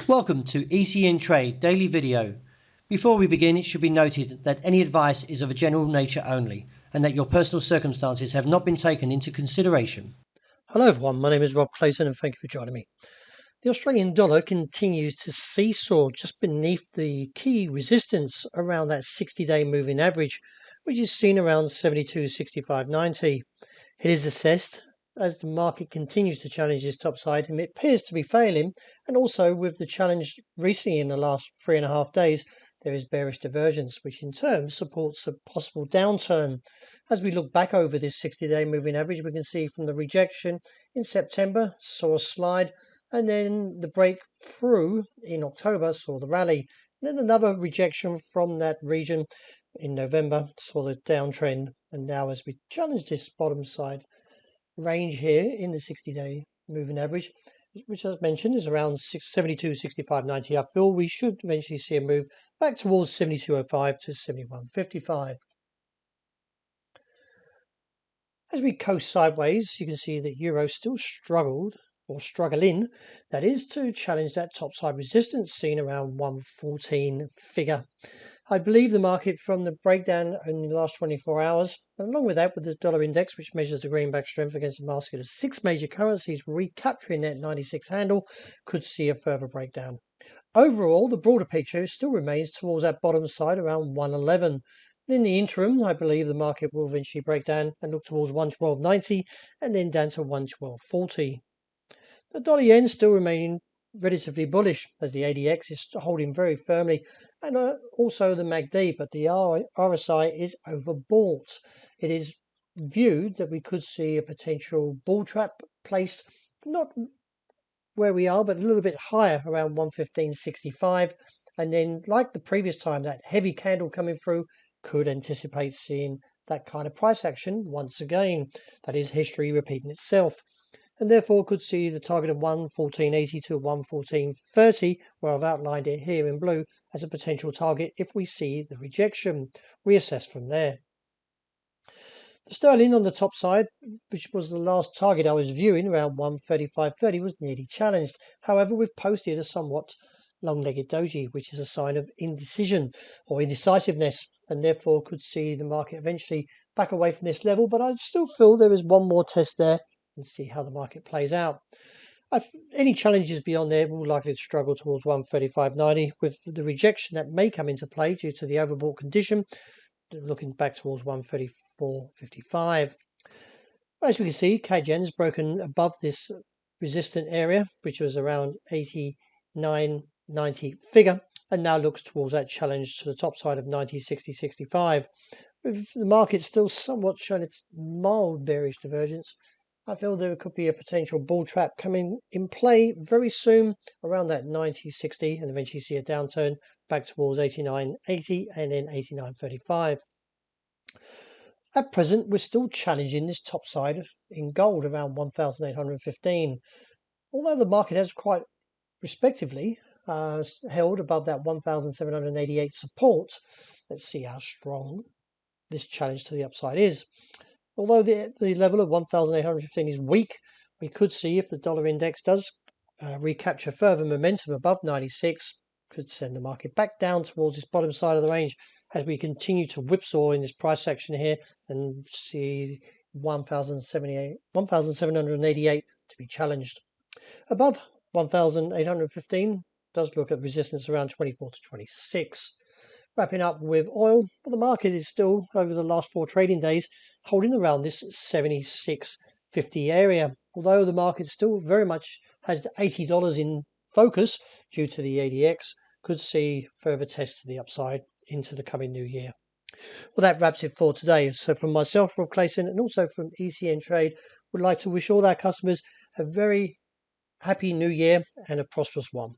Welcome to ECNTRADE Daily Video. Before we begin, it should be noted that any advice is of a general nature only and that your personal circumstances have not been taken into consideration. Hello everyone, my name is Rob Clayton and thank you for joining me. The Australian dollar continues to seesaw just beneath the key resistance around that 60-day moving average, which is seen around 72.65.90. It is assessed as the market continues to challenge this top side, and it appears to be failing, and also with the challenge recently in the last 3.5 days, there is bearish divergence, which in turn supports a possible downturn. As we look back over this 60-day moving average, we can see from the rejection in September, saw a slide, and then the breakthrough in October saw the rally. And then another rejection from that region in November saw the downtrend. And now as we challenge this bottom side range here in the 60-day moving average, which as mentioned is around 72.65.90, I feel we should eventually see a move back towards 72.05 to 71.55. As we coast sideways, you can see that Euro still struggled, or struggling, that is, to challenge that topside resistance seen around 114 figure. I believe the market from the breakdown in the last 24 hours, and along with that with the dollar index, which measures the greenback strength against the basket of 6 major currencies recapturing that 96 handle, could see a further breakdown. Overall, the broader picture still remains towards that bottom side around 111. In the interim, I believe the market will eventually break down and look towards 112.90 and then down to 112.40. The dollar yen still remaining relatively bullish as the ADX is holding very firmly, and also the MACD, but the RSI is overbought. It is viewed that we could see a potential bull trap placed not where we are, but a little bit higher around 115.65, and then like the previous time, that heavy candle coming through could anticipate seeing that kind of price action once again. That is history repeating itself, and therefore could see the target of 114.80 to 114.30, where I've outlined it here in blue as a potential target if we see the rejection. Reassess from there. The sterling on the top side, which was the last target I was viewing around 135.30, was nearly challenged. However, we've posted a somewhat long-legged doji, which is a sign of indecision or indecisiveness, and therefore could see the market eventually back away from this level. But I still feel there is one more test there and see how the market plays out. Any challenges beyond there will likely to struggle towards 135.90, with the rejection that may come into play due to the overbought condition, looking back towards 134.55. As we can see, CAD-Yen's broken above this resistant area, which was around 89.90 figure, and now looks towards that challenge to the top side of 90.60.65. With the market still somewhat showing its mild bearish divergence, I feel there could be a potential bull trap coming in play very soon around that 90.60 and eventually see a downturn back towards 89.80 and then 89.35. At present, we're still challenging this top side in gold around 1,815. Although the market has quite respectively held above that 1,788 support, let's see how strong this challenge to the upside is. Although the level of 1,815 is weak, we could see if the dollar index does recapture further momentum above 96, could send the market back down towards this bottom side of the range as we continue to whipsaw in this price section here and see 1,788 to be challenged. Above 1,815 does look at resistance around 24 to 26. Wrapping up with oil, but the market is still, over the last 4 trading days, holding around this 76.50 area. Although the market still very much has $80 in focus due to the ADX, could see further tests to the upside into the coming new year. Well, that wraps it for today. So from myself, Rob Clayton, and also from ECNTRADE, would like to wish all our customers a very happy new year and a prosperous one.